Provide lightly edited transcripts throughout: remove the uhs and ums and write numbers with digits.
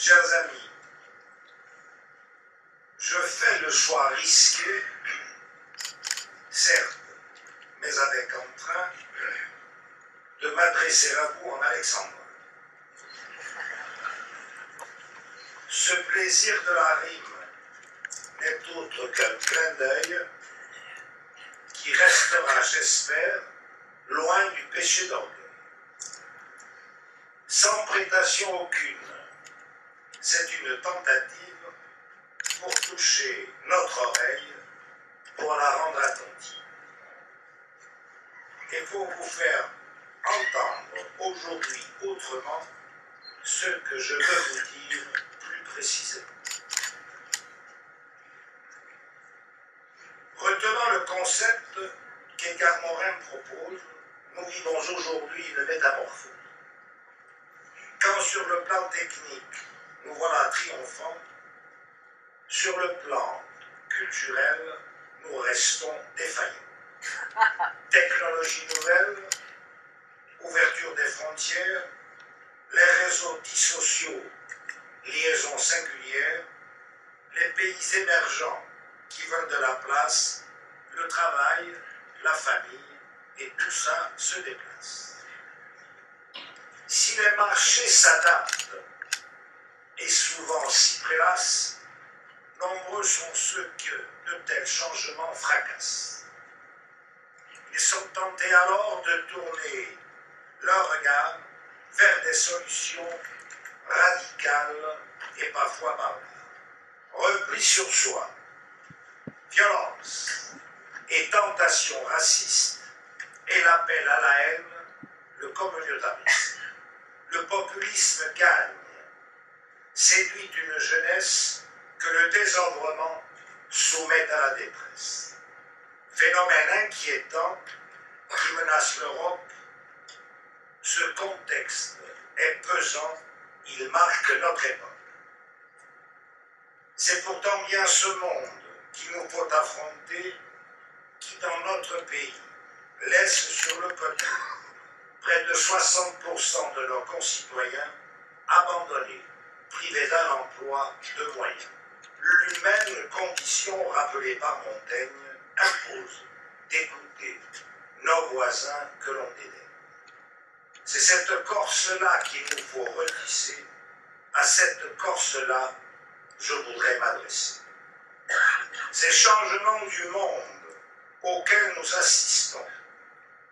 Chers amis, je fais le choix risqué, certes, mais avec entrain, de m'adresser à vous en alexandrin. Ce plaisir de la rime n'est autre qu'un clin d'œil qui restera, j'espère, loin du péché d'orgueil. Sans prétention aucune, c'est une tentative pour toucher notre oreille, pour la rendre attentive. Et pour vous faire entendre aujourd'hui autrement ce que je veux vous dire plus précisément. Retenant le concept qu'Edgar Morin propose, nous vivons aujourd'hui une métamorphose. Quand sur le plan technique, nous voilà triomphants, sur le plan culturel, nous restons défaillants. Technologie nouvelle, ouverture des frontières, les réseaux dits sociaux, liaisons singulières, les pays émergents qui veulent de la place, le travail, la famille, et tout ça se déplace. Si les marchés s'adaptent et souvent s'y prélassent, nombreux sont ceux que de tels changements fracassent. Ils sont tentés alors de tourner leur regard vers des solutions radicales et parfois barbares. Repli sur soi, violence et tentation raciste et l'appel à la haine, le communautarisme. Le populisme gagne, séduit une jeunesse que le désordre soumet à la détresse. Phénomène inquiétant qui menace l'Europe, ce contexte est pesant, il marque notre époque. C'est pourtant bien ce monde qu'il nous faut affronter, qui dans notre pays laisse sur le côté près de 60% de nos concitoyens abandonnés, privés d'un emploi de moyens. L'humaine condition rappelée par Montaigne impose d'écouter nos voisins que l'on dédaigne. C'est cette Corse-là qu'il nous faut retisser, à cette Corse-là je voudrais m'adresser. Ces changements du monde auxquels nous assistons,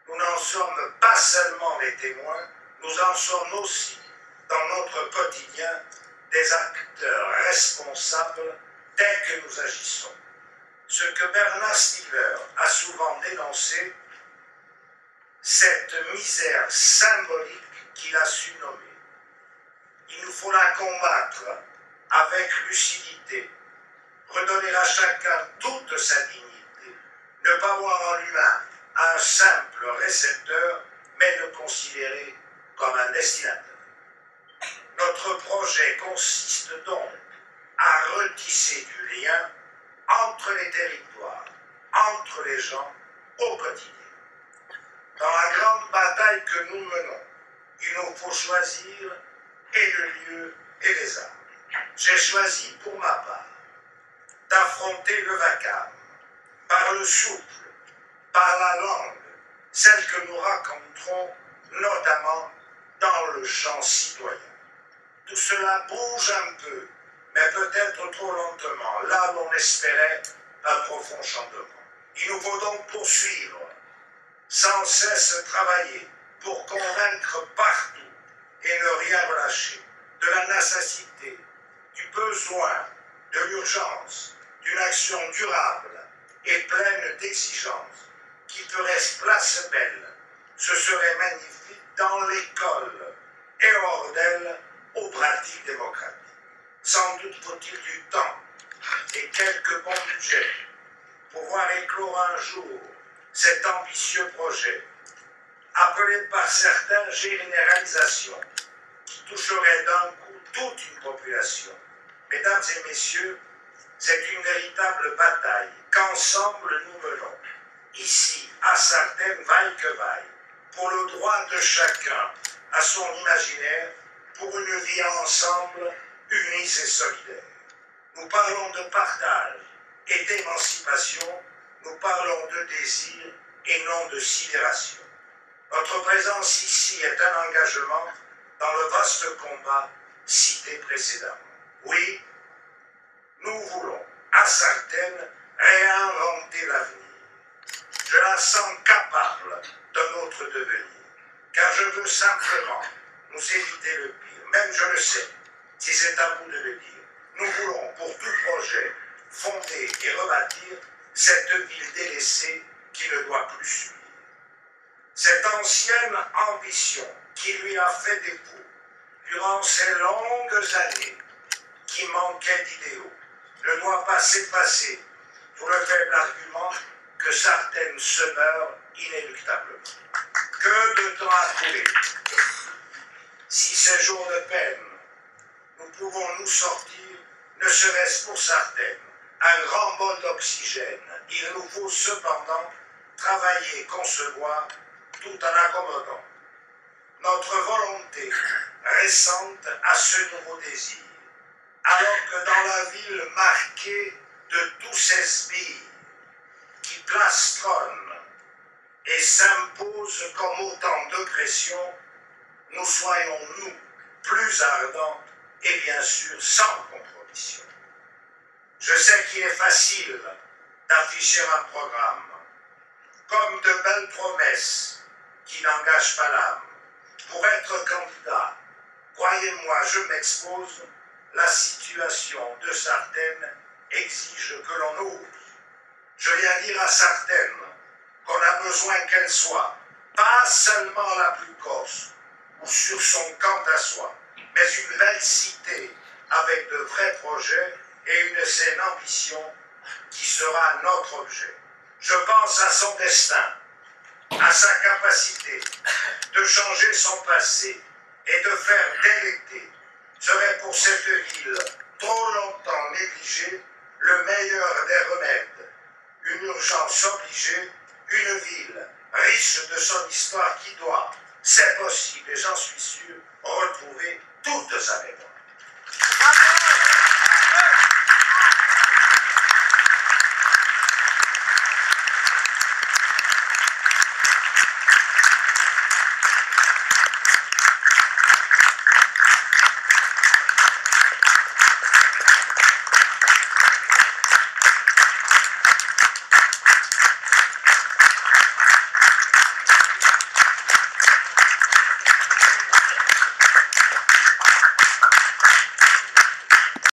nous n'en sommes pas seulement les témoins, nous en sommes aussi, dans notre quotidien, des acteurs responsables dès que nous agissons. Ce que Bernard Stiegler a souvent dénoncé, cette misère symbolique qu'il a su nommer. Il nous faut la combattre avec lucidité, redonner à chacun toute sa dignité, ne pas voir en l'humain un simple récepteur, mais le considérer comme un destinataire. Notre projet consiste donc à retisser du lien entre les territoires, entre les gens, au quotidien. Dans la grande bataille que nous menons, il nous faut choisir et le lieu et les armes. J'ai choisi pour ma part d'affronter le vacarme par le souffle, par la langue, celle que nous rencontrons notamment dans le champ citoyen. Tout cela bouge un peu, mais peut-être trop lentement, là où on espérait un profond changement. Il nous faut donc poursuivre, sans cesse travailler, pour convaincre partout et ne rien relâcher, de la nécessité, du besoin, de l'urgence, d'une action durable et pleine d'exigences, qui ferait place belle. Ce serait magnifique dans l'école et hors d'elle aux pratiques démocratiques. Sans doute faut-il du temps et quelques bons budgets pour voir éclore un jour cet ambitieux projet, appelé par certains généralisation, qui toucherait d'un coup toute une population. Mesdames et messieurs, c'est une véritable bataille qu'ensemble nous menons, ici à Sartène, vaille que vaille, pour le droit de chacun à son imaginaire, pour une vie ensemble, unis et solidaires. Nous parlons de partage et d'émancipation, nous parlons de désir et non de sidération. Notre présence ici est un engagement dans le vaste combat cité précédemment. Oui, nous voulons, à Sartène, réinventer l'avenir. Je la sens capable de notre devenir, car je veux simplement nous éviter le pire. Même je le sais, si c'est à vous de le dire. Nous voulons, pour tout projet, fonder et rebâtir cette ville délaissée qui ne doit plus subir. Cette ancienne ambition qui lui a fait défaut durant ces longues années qui manquaient d'idéaux ne doit pas s'effacer pour le faible argument que Sartène se meurt inéluctablement. Que de temps à trouver. Si ces jours de peine, nous pouvons nous sortir, ne serait-ce pour Sartène, un grand bol d'oxygène. Il nous faut cependant travailler et concevoir tout en accommodant notre volonté récente à ce nouveau désir, alors que dans la ville marquée de tous ces sbires qui plastronnent et s'imposent comme autant de pression, nous soyons, nous, plus ardents et bien sûr sans compromission. Je sais qu'il est facile d'afficher un programme, comme de belles promesses qui n'engagent pas l'âme. Pour être candidat, croyez-moi, je m'expose, la situation de Sartène exige que l'on ose. Je viens dire à Sartène qu'on a besoin qu'elle soit, pas seulement la plus corse, ou sur son camp à soi, mais une belle cité avec de vrais projets et une saine ambition qui sera notre objet. Je pense à son destin, à sa capacité de changer son passé et de faire dès l'été serait pour cette ville trop longtemps négligée le meilleur des remèdes. Une urgence obligée, une ville riche de son histoire qui doit, c'est possible et j'en suis sûr, retrouver toute sa mémoire.